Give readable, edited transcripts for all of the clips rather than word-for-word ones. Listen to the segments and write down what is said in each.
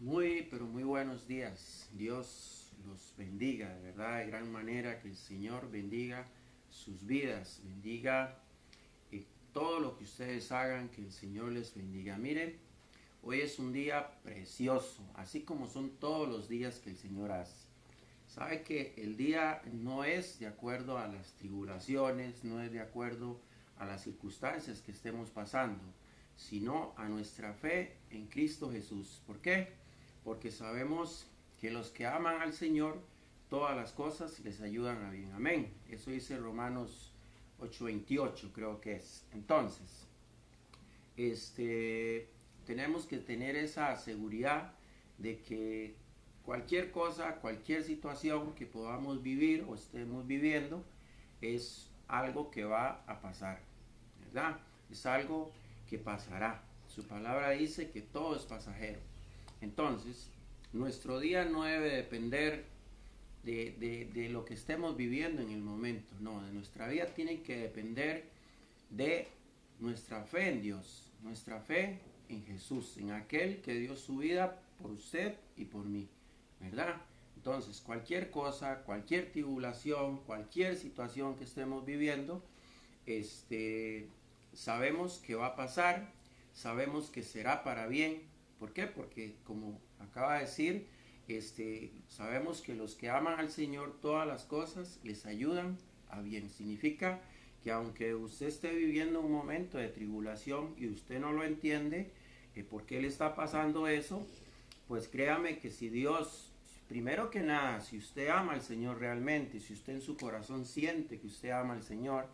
Muy, pero muy buenos días. Dios los bendiga, de verdad, de gran manera. Que el Señor bendiga sus vidas, bendiga todo lo que ustedes hagan, que el Señor les bendiga. Miren, hoy es un día precioso, así como son todos los días que el Señor hace. Sabe que el día no es de acuerdo a las tribulaciones, no es de acuerdo a las circunstancias que estemos pasando, sino a nuestra fe en Cristo Jesús. ¿Por qué? Porque sabemos que los que aman al Señor, todas las cosas les ayudan a bien. Amén. Eso dice Romanos 8:28, creo que es. Entonces, tenemos que tener esa seguridad de que cualquier cosa, cualquier situación que podamos vivir o estemos viviendo es algo que va a pasar, ¿verdad? Es algo que pasará. Su palabra dice que todo es pasajero. Entonces, nuestro día no debe depender de lo que estemos viviendo en el momento. No, de nuestra vida tiene que depender de nuestra fe en Dios, nuestra fe en Jesús, en aquel que dio su vida por usted y por mí, ¿verdad? Entonces, cualquier cosa, cualquier tribulación, cualquier situación que estemos viviendo, sabemos que va a pasar, sabemos que será para bien. ¿Por qué? Porque como acaba de decir, sabemos que los que aman al Señor, todas las cosas les ayudan a bien. Significa que aunque usted esté viviendo un momento de tribulación y usted no lo entiende, por qué le está pasando eso, pues créame que si Dios, primero que nada, si usted ama al Señor realmente, si usted en su corazón siente que usted ama al Señor,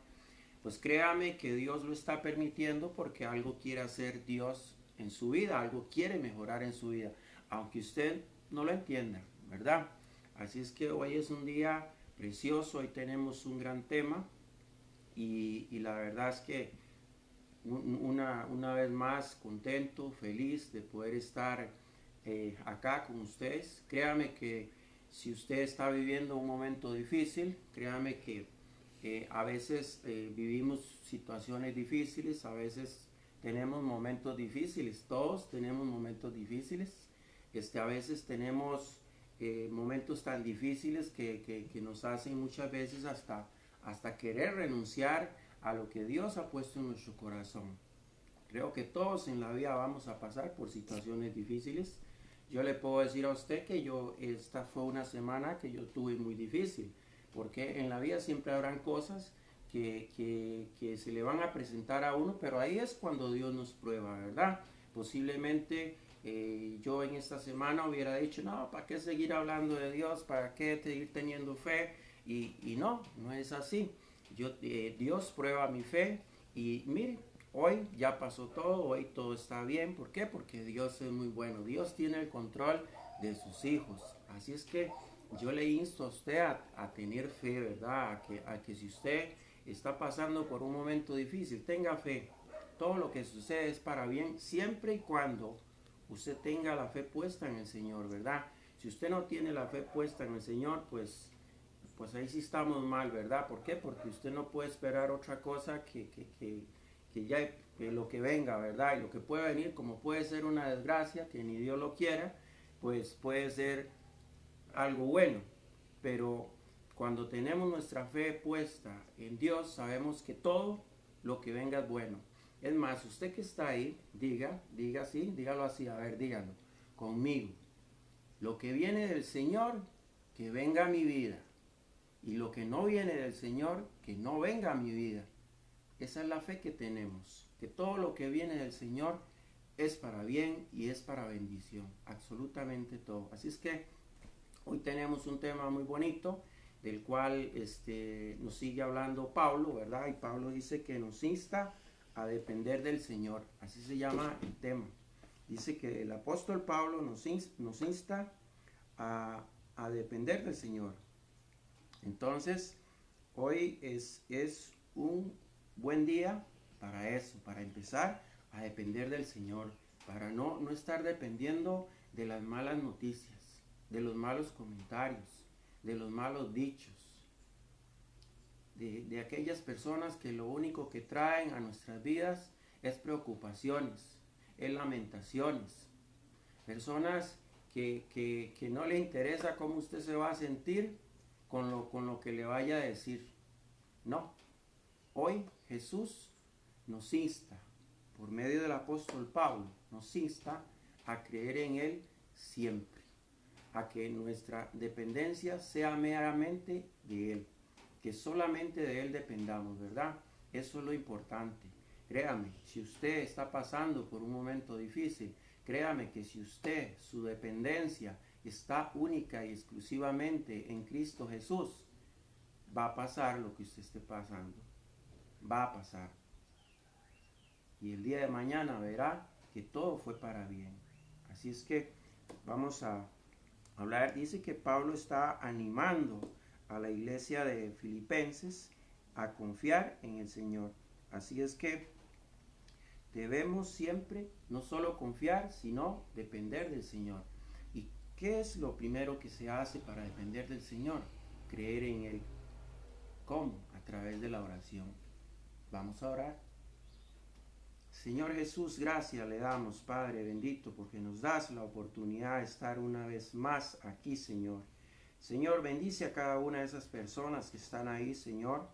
pues créame que Dios lo está permitiendo porque algo quiere hacer Dios en su vida, algo quiere mejorar en su vida, aunque usted no lo entienda, ¿verdad? Así es que hoy es un día precioso, hoy tenemos un gran tema y la verdad es que una vez más contento, feliz de poder estar acá con ustedes. Créame que si usted está viviendo un momento difícil, créame que a veces vivimos situaciones difíciles, a veces tenemos momentos difíciles, todos tenemos momentos difíciles. A veces tenemos momentos tan difíciles que nos hacen muchas veces hasta querer renunciar a lo que Dios ha puesto en nuestro corazón. Creo que todos en la vida vamos a pasar por situaciones difíciles. Yo le puedo decir a usted que esta fue una semana que yo tuve muy difícil, porque en la vida siempre habrán cosas que se le van a presentar a uno, pero ahí es cuando Dios nos prueba, ¿verdad? Posiblemente yo en esta semana hubiera dicho, no, ¿para qué seguir hablando de Dios? ¿Para qué seguir teniendo fe? Y no, no es así. Dios prueba mi fe y mire, hoy ya pasó todo, hoy todo está bien. ¿Por qué? Porque Dios es muy bueno. Dios tiene el control de sus hijos. Así es que yo le insto a usted a tener fe, ¿verdad? A que si usted está pasando por un momento difícil, tenga fe. Todo lo que sucede es para bien, siempre y cuando usted tenga la fe puesta en el Señor, ¿verdad? Si usted no tiene la fe puesta en el Señor, pues ahí sí estamos mal, ¿verdad? ¿Por qué? Porque usted no puede esperar otra cosa que ya que lo que venga, ¿verdad? Y lo que puede venir, como puede ser una desgracia, que ni Dios lo quiera, pues puede ser algo bueno. Pero cuando tenemos nuestra fe puesta en Dios, sabemos que todo lo que venga es bueno. Es más, usted que está ahí, diga así, dígalo así, a ver, dígalo conmigo. Lo que viene del Señor, que venga a mi vida. Y lo que no viene del Señor, que no venga a mi vida. Esa es la fe que tenemos, que todo lo que viene del Señor es para bien y es para bendición, absolutamente todo. Así es que hoy tenemos un tema muy bonito del cual nos sigue hablando Pablo, ¿verdad? Y Pablo dice que nos insta a depender del Señor, así se llama el tema. Dice que el apóstol Pablo nos insta a depender del Señor. Entonces, hoy es un buen día para eso, para empezar a depender del Señor, para no estar dependiendo de las malas noticias, de los malos comentarios, de los malos dichos, de aquellas personas que lo único que traen a nuestras vidas es preocupaciones, es lamentaciones, personas que no le interesa cómo usted se va a sentir con lo que le vaya a decir. No, hoy Jesús nos insta, por medio del apóstol Pablo, nos insta a creer en Él siempre, a que nuestra dependencia sea meramente de Él, que solamente de Él dependamos, ¿verdad? Eso es lo importante. Créame, si usted está pasando por un momento difícil, créame que si usted, su dependencia está única y exclusivamente en Cristo Jesús, va a pasar lo que usted esté pasando. Va a pasar. Y el día de mañana verá que todo fue para bien. Así es que vamos a hablar. Dice que Pablo está animando a la iglesia de Filipenses a confiar en el Señor. Así es que debemos siempre no solo confiar, sino depender del Señor. ¿Y qué es lo primero que se hace para depender del Señor? Creer en Él. ¿Cómo? A través de la oración. Vamos a orar. Señor Jesús, gracias le damos, Padre bendito, porque nos das la oportunidad de estar una vez más aquí, Señor. Señor, bendice a cada una de esas personas que están ahí, Señor,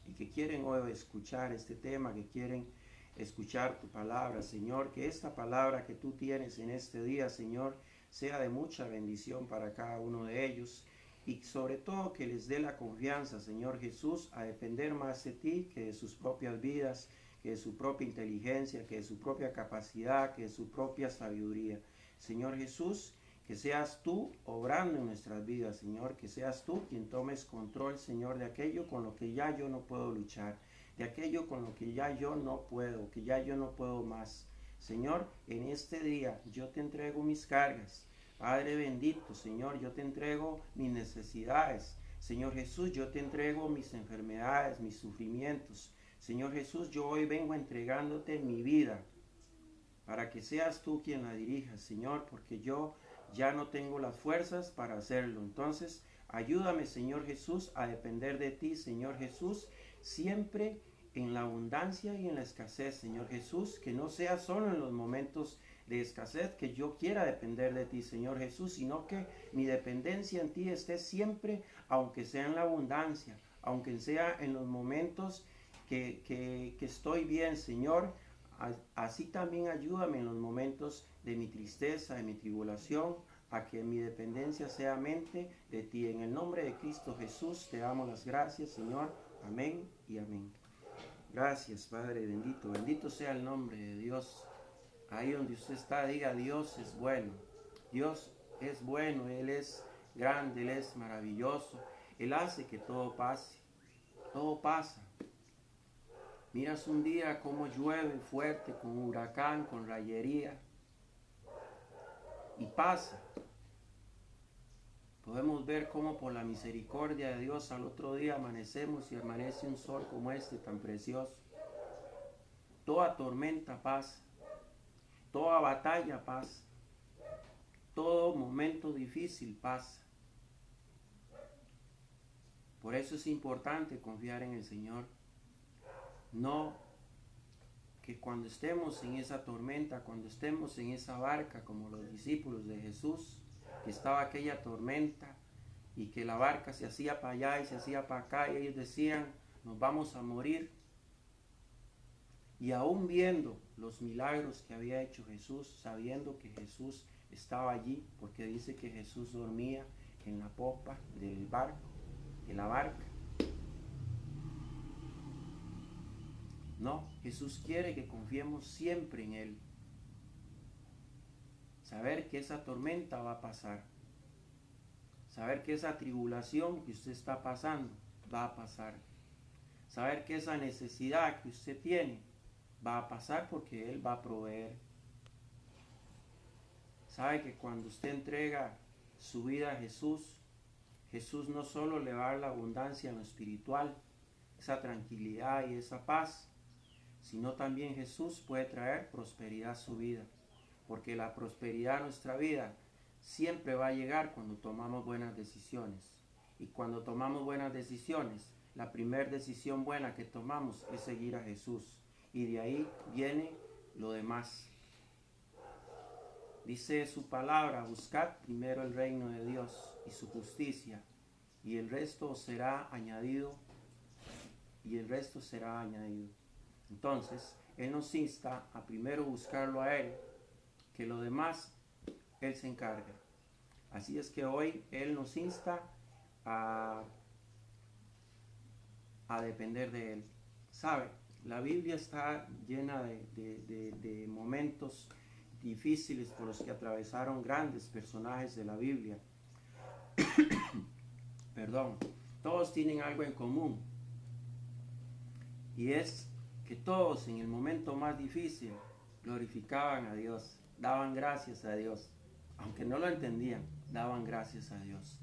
y que quieren hoy escuchar este tema, que quieren escuchar tu palabra, Señor. Que esta palabra que tú tienes en este día, Señor, sea de mucha bendición para cada uno de ellos. Y sobre todo que les dé la confianza, Señor Jesús, a depender más de ti que de sus propias vidas, que de su propia inteligencia, que de su propia capacidad, que de su propia sabiduría. Señor Jesús, que seas tú obrando en nuestras vidas, Señor, que seas tú quien tomes control, Señor, de aquello con lo que ya yo no puedo luchar, de aquello con lo que ya yo no puedo, que ya yo no puedo más. Señor, en este día yo te entrego mis cargas. Padre bendito, Señor, yo te entrego mis necesidades. Señor Jesús, yo te entrego mis enfermedades, mis sufrimientos. Señor Jesús, yo hoy vengo entregándote mi vida para que seas tú quien la dirijas, Señor, porque yo ya no tengo las fuerzas para hacerlo. Entonces, ayúdame, Señor Jesús, a depender de ti, Señor Jesús, siempre en la abundancia y en la escasez, Señor Jesús, que no sea solo en los momentos de escasez que yo quiera depender de ti, Señor Jesús, sino que mi dependencia en ti esté siempre, aunque sea en la abundancia, aunque sea en los momentos que estoy bien, Señor. Así también ayúdame en los momentos de mi tristeza, de mi tribulación, a que mi dependencia sea mente de ti. En el nombre de Cristo Jesús te damos las gracias, Señor. Amén y amén. Gracias, Padre bendito. Bendito sea el nombre de Dios. Ahí donde usted está, diga: Dios es bueno. Dios es bueno, Él es grande, Él es maravilloso. Él hace que todo pase. Todo pasa. Miras un día cómo llueve fuerte, con huracán, con rayería, y pasa. Podemos ver cómo por la misericordia de Dios al otro día amanecemos y amanece un sol como este tan precioso. Toda tormenta pasa, toda batalla pasa, todo momento difícil pasa. Por eso es importante confiar en el Señor. No que cuando estemos en esa tormenta, cuando estemos en esa barca, como los discípulos de Jesús, que estaba aquella tormenta y que la barca se hacía para allá y se hacía para acá, y ellos decían: nos vamos a morir. Y aún viendo los milagros que había hecho Jesús, sabiendo que Jesús estaba allí, porque dice que Jesús dormía en la popa del barco, de la barca. No, Jesús quiere que confiemos siempre en Él. Saber que esa tormenta va a pasar. Saber que esa tribulación que usted está pasando va a pasar. Saber que esa necesidad que usted tiene va a pasar, porque Él va a proveer. Sabe que cuando usted entrega su vida a Jesús, Jesús no solo le va a dar la abundancia en lo espiritual, esa tranquilidad y esa paz, sino también Jesús puede traer prosperidad a su vida, porque la prosperidad a nuestra vida siempre va a llegar cuando tomamos buenas decisiones. Y cuando tomamos buenas decisiones, la primera decisión buena que tomamos es seguir a Jesús, y de ahí viene lo demás. Dice su palabra, buscad primero el reino de Dios y su justicia, y el resto será añadido, y el resto será añadido. Entonces, Él nos insta a primero buscarlo a Él, que lo demás Él se encarga. Así es que hoy Él nos insta a, a depender de Él. ¿Sabe? La Biblia está llena de momentos difíciles por los que atravesaron grandes personajes de la Biblia. Perdón. Todos tienen algo en común. Y es que todos en el momento más difícil glorificaban a Dios, daban gracias a Dios. Aunque no lo entendían, daban gracias a Dios.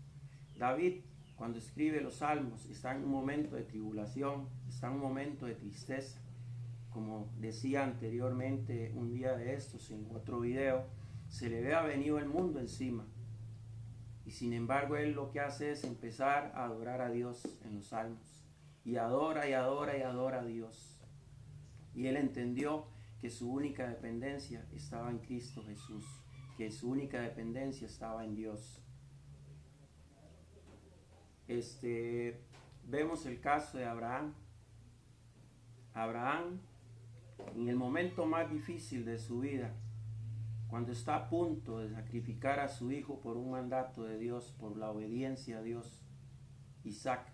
David, cuando escribe los salmos, está en un momento de tribulación, está en un momento de tristeza. Como decía anteriormente un día de estos en otro video, se le había venido el mundo encima. Y sin embargo él lo que hace es empezar a adorar a Dios en los salmos. Y adora y adora y adora a Dios. Y él entendió que su única dependencia estaba en Cristo Jesús, que su única dependencia estaba en Dios. Vemos el caso de Abraham. Abraham, en el momento más difícil de su vida, cuando está a punto de sacrificar a su hijo por un mandato de Dios, por la obediencia a Dios, Isaac.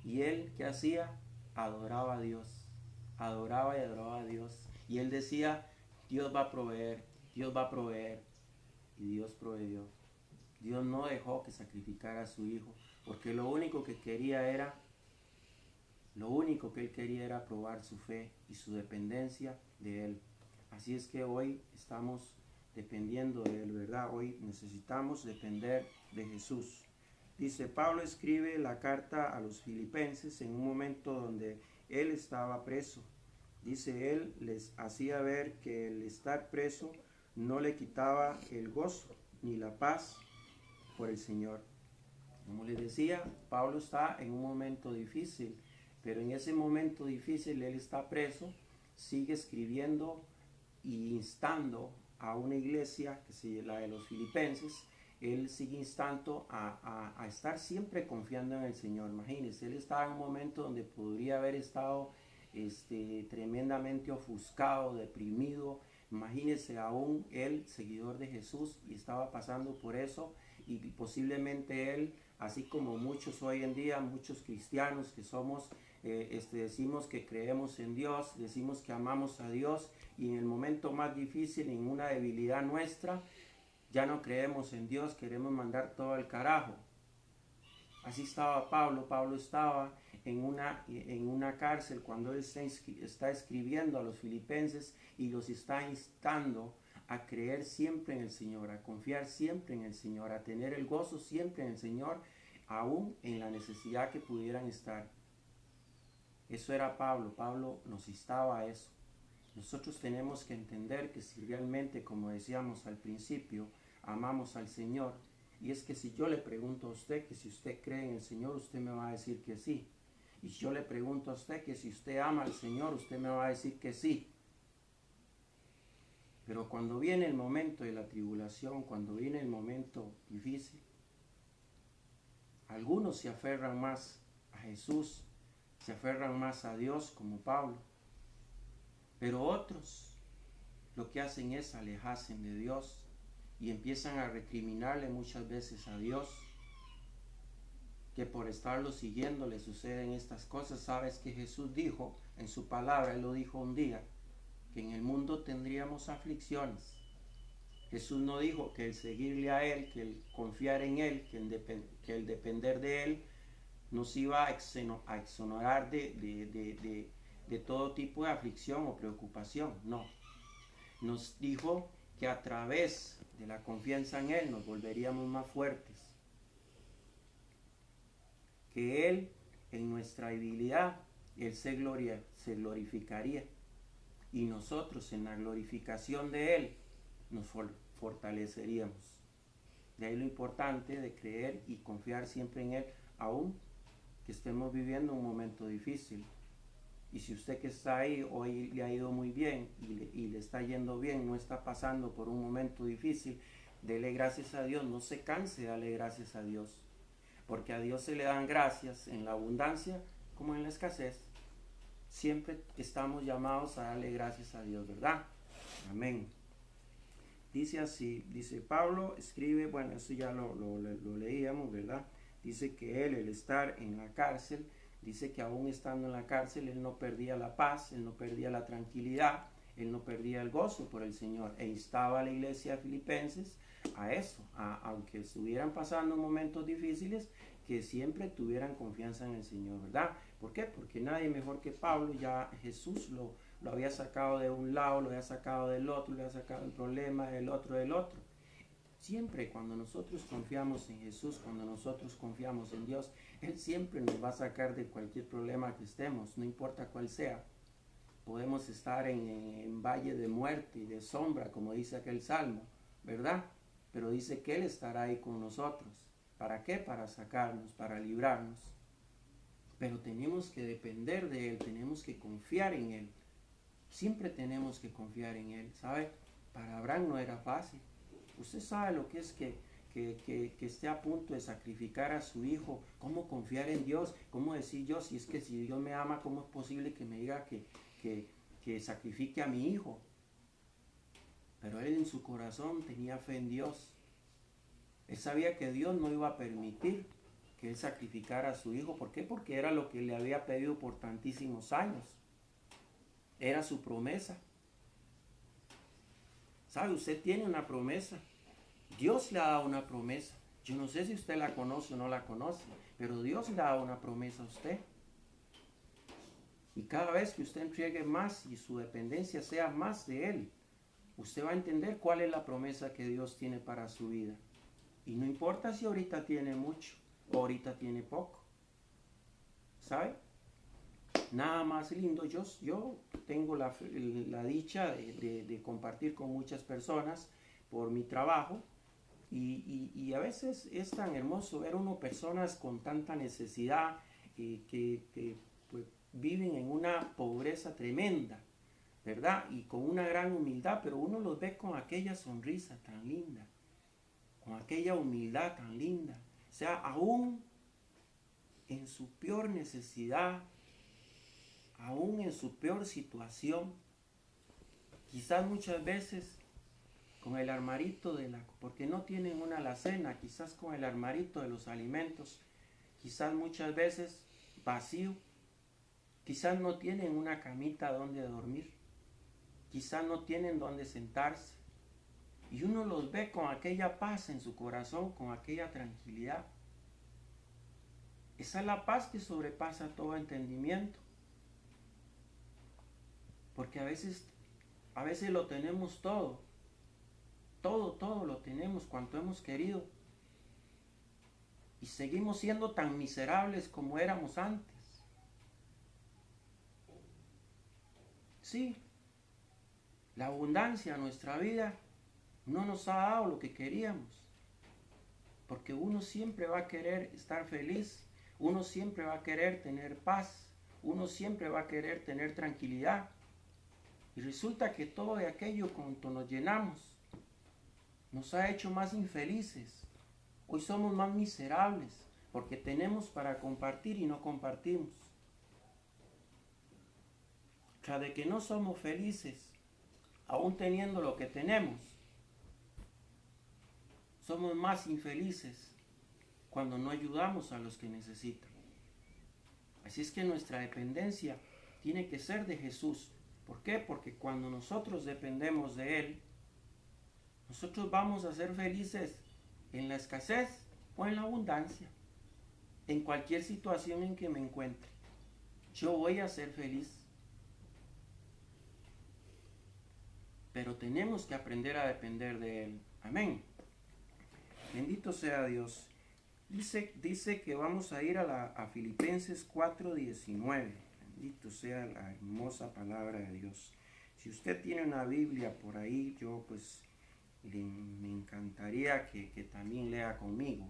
Y él, ¿qué hacía? Adoraba a Dios. Adoraba y adoraba a Dios. Y él decía, Dios va a proveer, Dios va a proveer. Y Dios proveyó. Dios no dejó que sacrificara a su hijo, porque lo único que él quería era probar su fe y su dependencia de él. Así es que hoy estamos dependiendo de él, ¿verdad? Hoy necesitamos depender de Jesús. Dice, Pablo escribe la carta a los filipenses en un momento donde él estaba preso. Dice, él les hacía ver que el estar preso no le quitaba el gozo ni la paz por el Señor. Como les decía, Pablo está en un momento difícil, pero en ese momento difícil él está preso, sigue escribiendo y instando a una iglesia, que es la de los filipenses. Él sigue instando a estar siempre confiando en el Señor. Imagínense, él estaba en un momento donde podría haber estado tremendamente ofuscado, deprimido. Imagínense aún él, seguidor de Jesús, y estaba pasando por eso, y posiblemente él, así como muchos hoy en día, muchos cristianos que somos, decimos que creemos en Dios, decimos que amamos a Dios, y en el momento más difícil, en una debilidad nuestra, ya no creemos en Dios, queremos mandar todo al carajo. Así estaba Pablo. Pablo estaba en una cárcel cuando él está escribiendo a los filipenses y los está instando a creer siempre en el Señor, a confiar siempre en el Señor, a tener el gozo siempre en el Señor, aún en la necesidad que pudieran estar. Eso era Pablo. Pablo nos instaba a eso. Nosotros tenemos que entender que si realmente, como decíamos al principio, amamos al Señor, y es que si yo le pregunto a usted que si usted cree en el Señor, usted me va a decir que sí. Y si yo le pregunto a usted que si usted ama al Señor, usted me va a decir que sí. Pero cuando viene el momento de la tribulación, cuando viene el momento difícil, algunos se aferran más a Jesús, se aferran más a Dios como Pablo. Pero otros lo que hacen es alejarse de Dios y empiezan a recriminarle muchas veces a Dios, que por estarlo siguiendo le suceden estas cosas. Sabes que Jesús dijo en su palabra, él lo dijo un día, que en el mundo tendríamos aflicciones. Jesús no dijo que el seguirle a él, que el confiar en él, que el depender de él nos iba a exonerar de todo tipo de aflicción o preocupación. No, nos dijo que a través de la confianza en él nos volveríamos más fuertes, que él en nuestra debilidad él se glorificaría, y nosotros en la glorificación de él nos fortaleceríamos. De ahí lo importante de creer y confiar siempre en él, aun que estemos viviendo un momento difícil. Y si usted que está ahí hoy le ha ido muy bien y le está yendo bien, no está pasando por un momento difícil, dele gracias a Dios, no se canse de darle gracias a Dios. Porque a Dios se le dan gracias en la abundancia como en la escasez. Siempre estamos llamados a darle gracias a Dios, ¿verdad? Amén. Dice así, dice Pablo, escribe, bueno, eso ya lo leíamos, ¿verdad? Dice que él, el estar en la cárcel, dice que aún estando en la cárcel, él no perdía la paz, él no perdía la tranquilidad, él no perdía el gozo por el Señor. E instaba a la iglesia de Filipenses a eso, aunque estuvieran pasando momentos difíciles, que siempre tuvieran confianza en el Señor, ¿verdad? ¿Por qué? Porque nadie mejor que Pablo, ya Jesús lo había sacado de un lado, lo había sacado del otro, le había sacado el problema del otro. Siempre cuando nosotros confiamos en Jesús, cuando nosotros confiamos en Dios, Él siempre nos va a sacar de cualquier problema que estemos, no importa cuál sea. Podemos estar en valle de muerte y de sombra, como dice aquel salmo, ¿verdad? Pero dice que Él estará ahí con nosotros. ¿Para qué? Para sacarnos, para librarnos. Pero tenemos que depender de Él, tenemos que confiar en Él. Siempre tenemos que confiar en Él, ¿sabe? Para Abraham no era fácil. Usted sabe lo que es que esté a punto de sacrificar a su hijo. ¿Cómo confiar en Dios? ¿Cómo decir yo, si es que si Dios me ama, cómo es posible que me diga que sacrifique a mi hijo? Pero él en su corazón tenía fe en Dios. Él sabía que Dios no iba a permitir que él sacrificara a su hijo. ¿Por qué? Porque era lo que le había pedido por tantísimos años. Era su promesa. ¿Sabe? Usted tiene una promesa. Dios le ha dado una promesa. Yo no sé si usted la conoce o no la conoce, pero Dios le ha dado una promesa a usted. Y cada vez que usted entregue más y su dependencia sea más de Él, usted va a entender cuál es la promesa que Dios tiene para su vida. Y no importa si ahorita tiene mucho o ahorita tiene poco. ¿Sabe? Nada más lindo. Yo tengo la dicha de compartir con muchas personas por mi trabajo. Y a veces es tan hermoso ver uno personas con tanta necesidad que pues, viven en una pobreza tremenda, ¿verdad? Y con una gran humildad, pero uno los ve con aquella sonrisa tan linda, con aquella humildad tan linda. O sea, aún en su peor necesidad, aún en su peor situación, quizás muchas veces con el armarito porque no tienen una alacena, quizás con el armarito de los alimentos, quizás muchas veces vacío, quizás no tienen una camita donde dormir, quizás no tienen donde sentarse, y uno los ve con aquella paz en su corazón, con aquella tranquilidad. Esa es la paz que sobrepasa todo entendimiento, porque a veces lo tenemos todo lo tenemos cuanto hemos querido. Y seguimos siendo tan miserables como éramos antes. Sí, la abundancia en nuestra vida no nos ha dado lo que queríamos. Porque uno siempre va a querer estar feliz, uno siempre va a querer tener paz, uno siempre va a querer tener tranquilidad. Y resulta que todo de aquello cuanto nos llenamos nos ha hecho más infelices. Hoy somos más miserables porque tenemos para compartir y no compartimos. O sea, de que no somos felices aún teniendo lo que tenemos. Somos más infelices cuando no ayudamos a los que necesitan. Así es que nuestra dependencia tiene que ser de Jesús. ¿Por qué? Porque cuando nosotros dependemos de Él, nosotros vamos a ser felices en la escasez o en la abundancia. En cualquier situación en que me encuentre, yo voy a ser feliz. Pero tenemos que aprender a depender de Él. Amén. Bendito sea Dios. Dice que vamos a ir a Filipenses 4:19. Bendito sea la hermosa palabra de Dios. Si usted tiene una Biblia por ahí, yo me encantaría que también lea conmigo.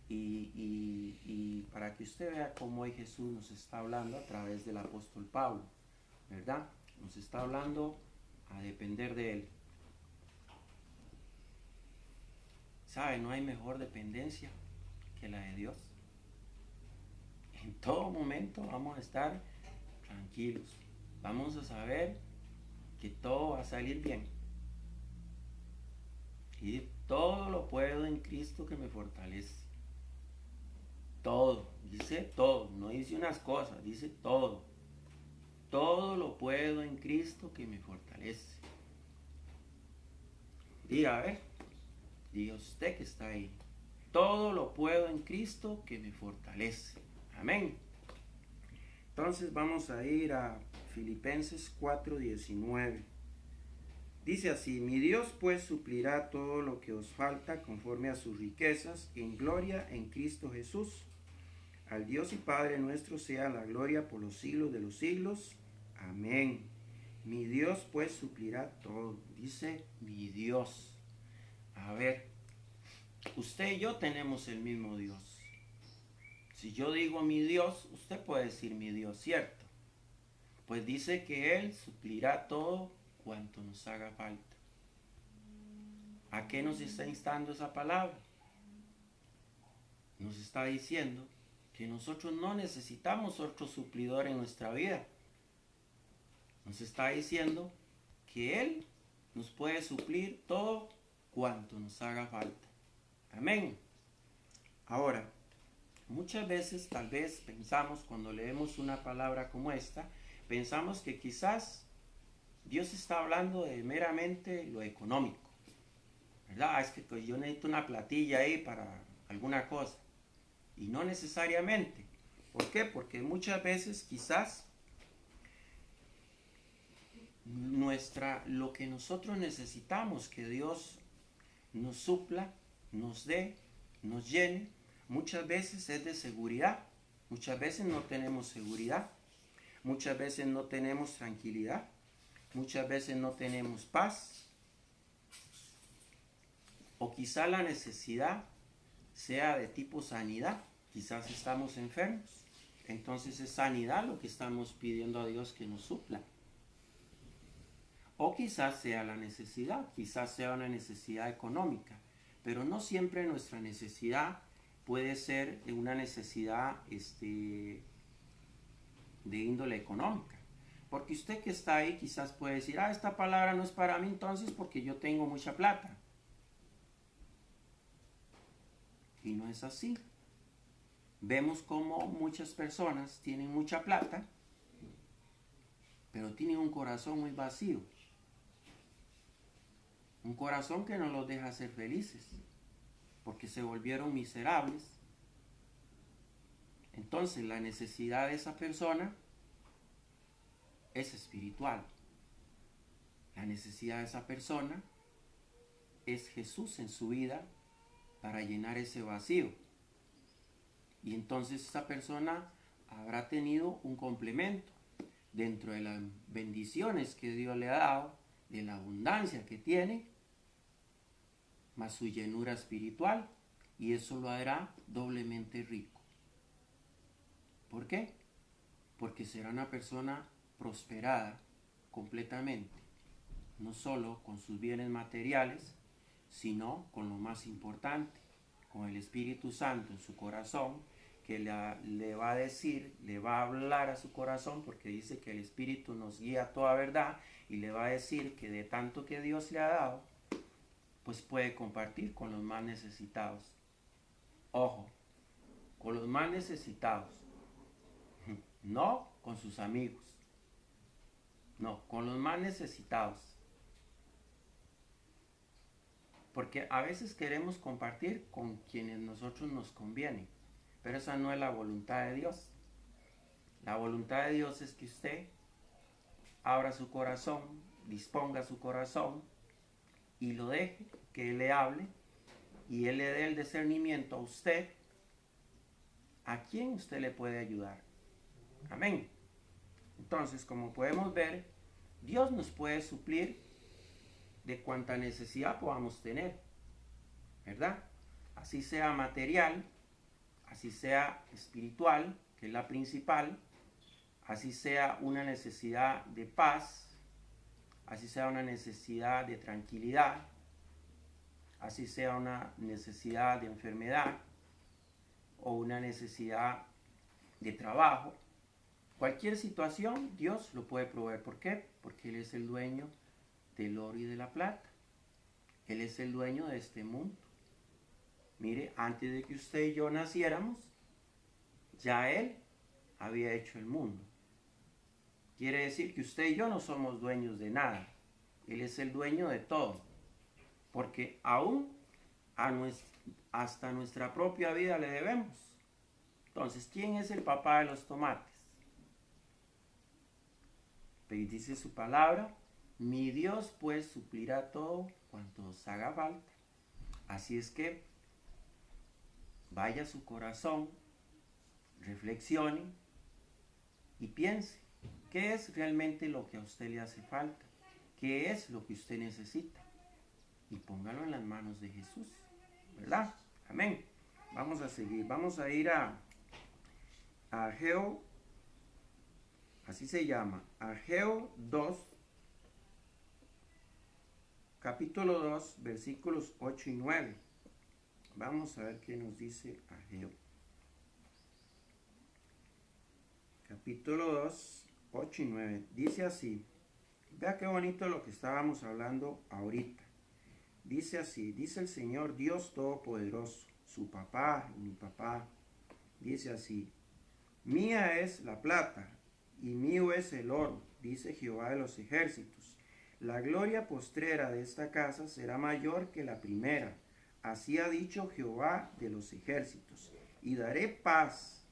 y para que usted vea cómo hoy Jesús nos está hablando a través del apóstol Pablo, ¿verdad? Nos está hablando a depender de Él. ¿Sabe? No hay mejor dependencia que la de Dios. En todo momento vamos a estar tranquilos. Vamos a saber que todo va a salir bien. Y todo lo puedo en Cristo que me fortalece. Todo, dice todo, no dice unas cosas, dice todo. Todo lo puedo en Cristo que me fortalece. Diga, a ver, diga usted que está ahí. Todo lo puedo en Cristo que me fortalece. Amén. Entonces vamos a ir a Filipenses 4:19. Dice así: mi Dios pues suplirá todo lo que os falta conforme a sus riquezas en gloria en Cristo Jesús. Al Dios y Padre nuestro sea la gloria por los siglos de los siglos. Amén. Mi Dios pues suplirá todo. Dice mi Dios. A ver, usted y yo tenemos el mismo Dios. Si yo digo mi Dios, usted puede decir mi Dios, ¿cierto? Pues dice que Él suplirá todo cuanto nos haga falta. ¿A qué nos está instando esa palabra? Nos está diciendo que nosotros no necesitamos otro suplidor en nuestra vida. Nos está diciendo que Él nos puede suplir todo cuanto nos haga falta. Amén. Ahora, muchas veces tal vez pensamos, cuando leemos una palabra como esta, pensamos que quizás Dios está hablando de meramente lo económico, ¿verdad? Es que yo necesito una platilla ahí para alguna cosa. Y no necesariamente. ¿Por qué? Porque muchas veces quizás lo que nosotros necesitamos que Dios nos supla, nos dé, nos llene, muchas veces es de seguridad. Muchas veces no tenemos seguridad. Muchas veces no tenemos tranquilidad. Muchas veces no tenemos paz. O quizá la necesidad sea de tipo sanidad. Quizás estamos enfermos. Entonces es sanidad lo que estamos pidiendo a Dios que nos supla. O quizás sea la necesidad, quizás sea una necesidad económica. Pero no siempre nuestra necesidad puede ser una necesidad de índole económica. Porque usted que está ahí quizás puede decir, esta palabra no es para mí entonces porque yo tengo mucha plata. Y no es así. Vemos como muchas personas tienen mucha plata, pero tienen un corazón muy vacío. Un corazón que no los deja ser felices, porque se volvieron miserables. Entonces la necesidad de esa persona es espiritual. La necesidad de esa persona es Jesús en su vida para llenar ese vacío. Y entonces esa persona habrá tenido un complemento dentro de las bendiciones que Dios le ha dado, de la abundancia que tiene, más su llenura espiritual, y eso lo hará doblemente rico. ¿Por qué? Porque será una persona prosperada completamente, no solo con sus bienes materiales, sino con lo más importante, con el Espíritu Santo en su corazón, que le va a decir, le va a hablar a su corazón, porque dice que el Espíritu nos guía a toda verdad, y le va a decir que de tanto que Dios le ha dado, pues puede compartir con los más necesitados. Ojo, con los más necesitados, no con sus amigos, no, con los más necesitados. Porque a veces queremos compartir con quienes nosotros nos conviene, pero esa no es la voluntad de Dios. La voluntad de Dios es que usted abra su corazón, disponga su corazón y lo deje que Él le hable y Él le dé el discernimiento a usted a quién usted le puede ayudar. Amén. Entonces, como podemos ver, Dios nos puede suplir de cuanta necesidad podamos tener, ¿verdad? Así sea material, así sea espiritual, que es la principal, así sea una necesidad de paz, así sea una necesidad de tranquilidad, así sea una necesidad de enfermedad o una necesidad de trabajo. Cualquier situación Dios lo puede proveer. ¿Por qué? Porque Él es el dueño del oro y de la plata. Él es el dueño de este mundo. Mire, antes de que usted y yo naciéramos, ya Él había hecho el mundo. Quiere decir que usted y yo no somos dueños de nada. Él es el dueño de todo. Porque aún hasta nuestra propia vida le debemos. Entonces, ¿quién es el papá de los tomates? Pues dice su palabra, mi Dios pues suplirá todo cuanto os haga falta. Así es que vaya a su corazón, reflexione y piense, ¿qué es realmente lo que a usted le hace falta? ¿Qué es lo que usted necesita? Y póngalo en las manos de Jesús, ¿verdad? Amén. Vamos a seguir, vamos a ir a Ageo, así se llama, Ageo 2, capítulo 2, versículos 8 y 9. Vamos a ver qué nos dice Ageo. Capítulo 2, 8 y 9. Dice así. Vea qué bonito lo que estábamos hablando ahorita. Dice así, dice el Señor Dios Todopoderoso, su papá y mi papá. Dice así, mía es la plata y mío es el oro, dice Jehová de los ejércitos. La gloria postrera de esta casa será mayor que la primera. Así ha dicho Jehová de los ejércitos. Y daré paz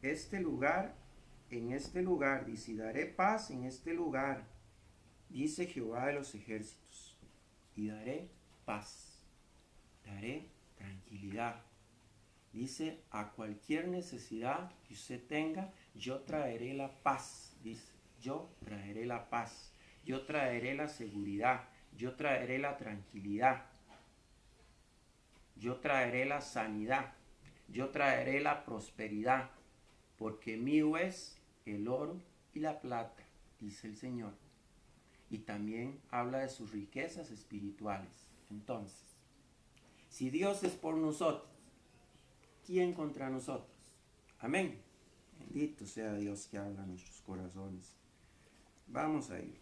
en este lugar, dice, y daré paz en este lugar, dice Jehová de los ejércitos. Y daré paz, daré tranquilidad. Dice, a cualquier necesidad que usted tenga, yo traeré la paz. Dice, yo traeré la paz, yo traeré la seguridad, yo traeré la tranquilidad, yo traeré la sanidad, yo traeré la prosperidad, porque mío es el oro y la plata, dice el Señor. Y también habla de sus riquezas espirituales. Entonces, si Dios es por nosotros, ¿quién contra nosotros? Amén. Bendito sea Dios que habla en nuestros corazones. Vamos a ir.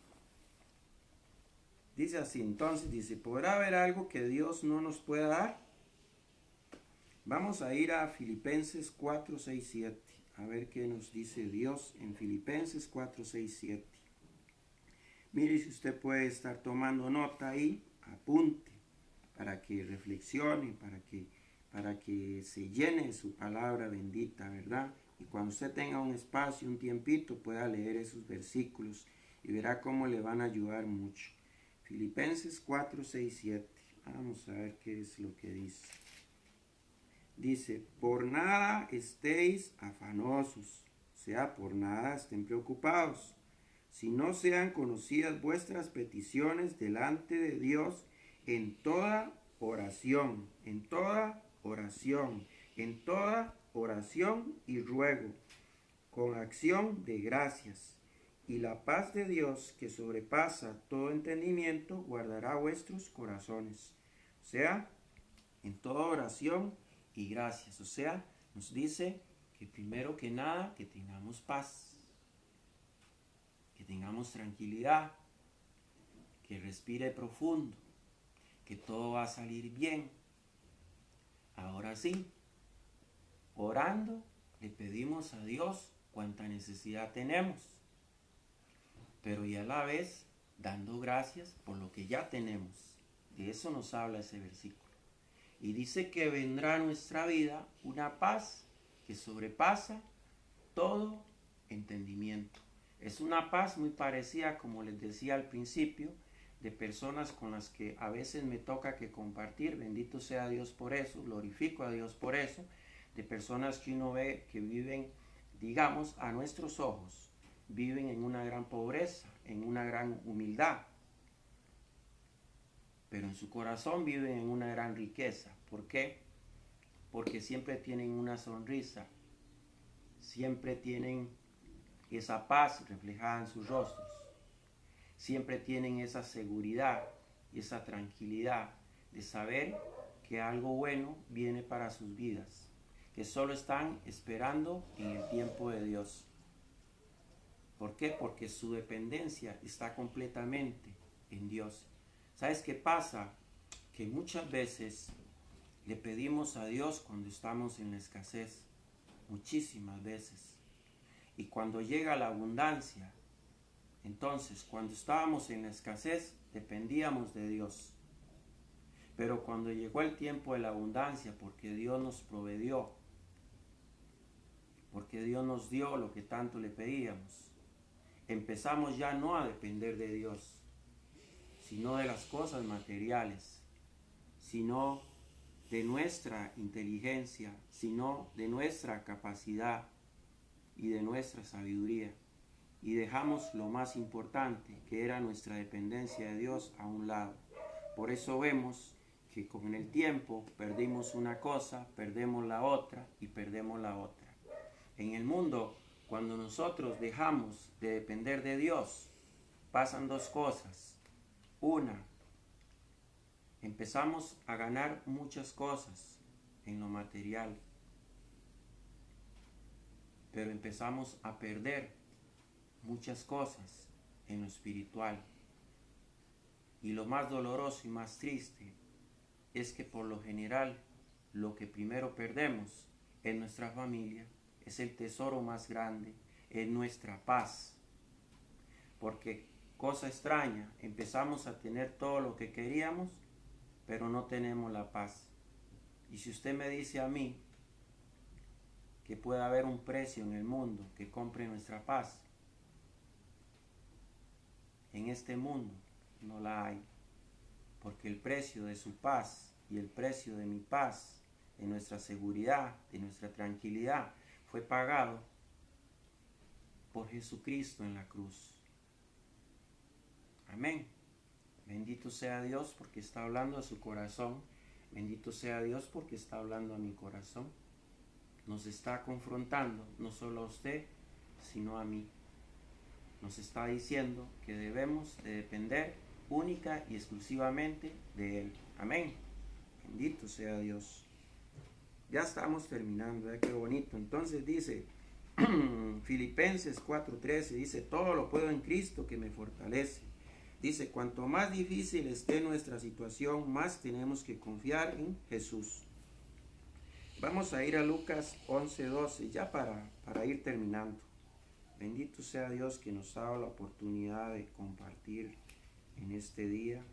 Dice así, entonces, dice, ¿podrá haber algo que Dios no nos pueda dar? Vamos a ir a Filipenses 4, 6, 7. A ver qué nos dice Dios en Filipenses 4, 6, 7. Mire, si usted puede estar tomando nota ahí, apunte, para que reflexione, para que se llene de su palabra bendita, ¿verdad? Y cuando usted tenga un espacio, un tiempito, pueda leer esos versículos y verá cómo le van a ayudar mucho. Filipenses 4, 6, 7. Vamos a ver qué es lo que dice. Dice, por nada estéis afanosos, o sea, por nada estén preocupados, si no sean conocidas vuestras peticiones delante de Dios en toda oración, en toda oración, en toda oración y ruego, con acción de gracias. Y la paz de Dios, que sobrepasa todo entendimiento, guardará vuestros corazones. O sea, en toda oración y gracias. O sea, nos dice que primero que nada, que tengamos paz, que tengamos tranquilidad, que respire profundo, que todo va a salir bien. Ahora sí, orando, le pedimos a Dios cuánta necesidad tenemos, pero y a la vez dando gracias por lo que ya tenemos. De eso nos habla ese versículo. Y dice que vendrá a nuestra vida una paz que sobrepasa todo entendimiento. Es una paz muy parecida, como les decía al principio, de personas con las que a veces me toca que compartir, bendito sea Dios por eso, glorifico a Dios por eso, de personas que uno ve que viven, digamos, a nuestros ojos, viven en una gran pobreza, en una gran humildad, pero en su corazón viven en una gran riqueza. ¿Por qué? porque siempre tienen una sonrisa, siempre tienen esa paz reflejada en sus rostros, siempre tienen esa seguridad y esa tranquilidad de saber que algo bueno viene para sus vidas, que solo están esperando en el tiempo de Dios. ¿Por qué? Porque su dependencia está completamente en Dios. ¿Sabes qué pasa? Que muchas veces le pedimos a Dios cuando estamos en la escasez, muchísimas veces. Y cuando llega la abundancia, entonces cuando estábamos en la escasez, dependíamos de Dios. Pero cuando llegó el tiempo de la abundancia, porque Dios nos proveyó, porque Dios nos dio lo que tanto le pedíamos, empezamos ya no a depender de Dios, sino de las cosas materiales, sino de nuestra inteligencia, sino de nuestra capacidad y de nuestra sabiduría. Y dejamos lo más importante, que era nuestra dependencia de Dios, a un lado. Por eso vemos que con el tiempo perdimos una cosa, perdemos la otra y perdemos la otra. En el mundo, cuando nosotros dejamos de depender de Dios, pasan dos cosas. Una, empezamos a ganar muchas cosas en lo material, pero empezamos a perder muchas cosas en lo espiritual. Y lo más doloroso y más triste es que por lo general lo que primero perdemos en nuestra familia es el tesoro más grande, es nuestra paz. Porque, cosa extraña, empezamos a tener todo lo que queríamos, pero no tenemos la paz. Y si usted me dice a mí que puede haber un precio en el mundo que compre nuestra paz, en este mundo no la hay. Porque el precio de su paz y el precio de mi paz, de nuestra seguridad, de nuestra tranquilidad, fue pagado por Jesucristo en la cruz. Amén. Bendito sea Dios porque está hablando a su corazón. Bendito sea Dios porque está hablando a mi corazón. Nos está confrontando, no solo a usted, sino a mí. Nos está diciendo que debemos de depender única y exclusivamente de Él. Amén. Bendito sea Dios. Ya estamos terminando, qué bonito. Entonces dice, Filipenses 4:13, dice, todo lo puedo en Cristo que me fortalece. Dice, cuanto más difícil esté nuestra situación, más tenemos que confiar en Jesús. Vamos a ir a Lucas 11:12, ya para ir terminando. Bendito sea Dios que nos ha dado la oportunidad de compartir en este día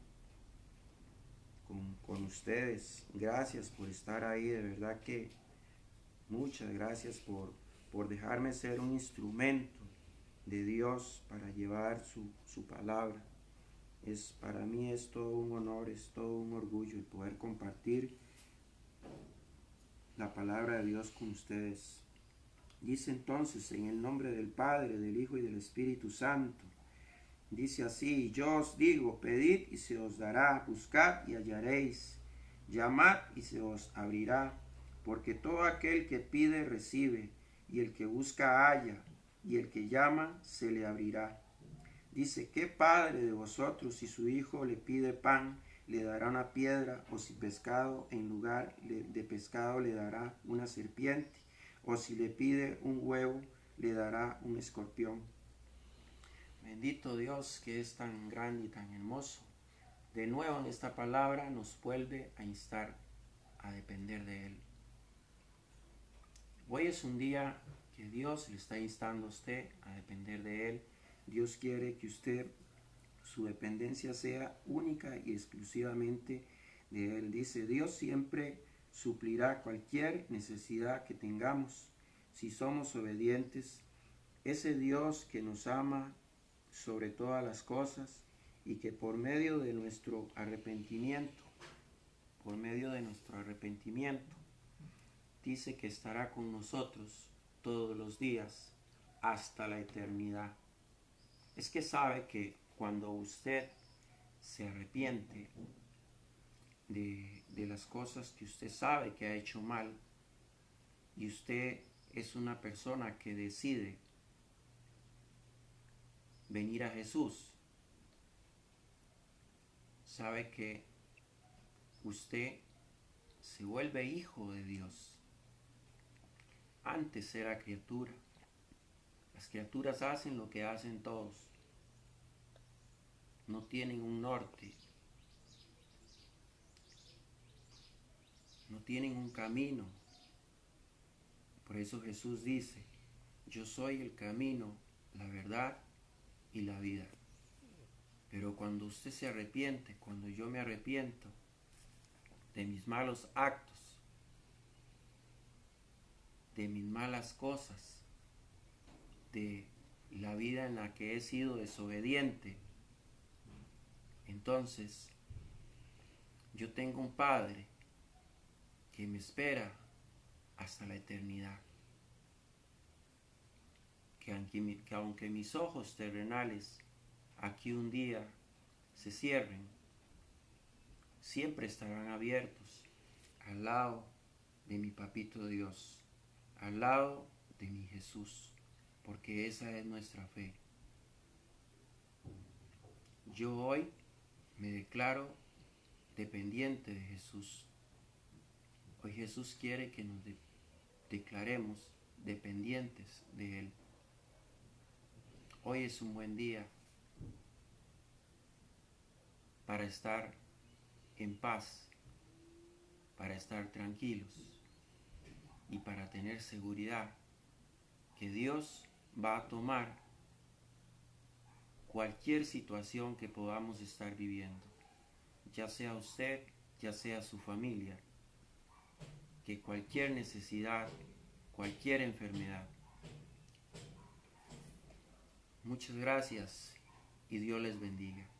con ustedes. Gracias por estar ahí, de verdad que muchas gracias por dejarme ser un instrumento de Dios para llevar su palabra. Para mí es todo un honor, es todo un orgullo el poder compartir la palabra de Dios con ustedes. Dice entonces, en el nombre del Padre, del Hijo y del Espíritu Santo, dice así, yo os digo, pedid y se os dará, buscad y hallaréis, llamad y se os abrirá, porque todo aquel que pide recibe, y el que busca halla, y el que llama se le abrirá. Dice, ¿qué padre de vosotros si su hijo le pide pan, le dará una piedra, o si pescado en lugar de pescado le dará una serpiente, o si le pide un huevo, le dará un escorpión? Bendito Dios que es tan grande y tan hermoso. De nuevo en esta palabra nos vuelve a instar a depender de Él. Hoy es un día que Dios le está instando a usted a depender de Él. Dios quiere que usted, su dependencia sea única y exclusivamente de Él. Dice, Dios siempre suplirá cualquier necesidad que tengamos si somos obedientes. Ese Dios que nos ama sobre todas las cosas y que por medio de nuestro arrepentimiento, dice que estará con nosotros todos los días hasta la eternidad. Es que sabe que cuando usted se arrepiente de las cosas que usted sabe que ha hecho mal, y usted es una persona que decide venir a Jesús, sabe que usted se vuelve hijo de Dios. Antes era criatura. Las criaturas hacen lo que hacen todos. No tienen un norte. No tienen un camino. Por eso Jesús dice, yo soy el camino, la verdad y la vida. Pero cuando usted se arrepiente, cuando yo me arrepiento de mis malos actos, de mis malas cosas, de la vida en la que he sido desobediente, entonces yo tengo un Padre que me espera hasta la eternidad. Que aunque mis ojos terrenales aquí un día se cierren, siempre estarán abiertos al lado de mi Papito Dios, al lado de mi Jesús, porque esa es nuestra fe. Yo hoy me declaro dependiente de Jesús. Hoy Jesús quiere que nos declaremos dependientes de Él. Hoy es un buen día para estar en paz, para estar tranquilos y para tener seguridad que Dios va a tomar cualquier situación que podamos estar viviendo, ya sea usted, ya sea su familia, que cualquier necesidad, cualquier enfermedad. Muchas gracias y Dios les bendiga.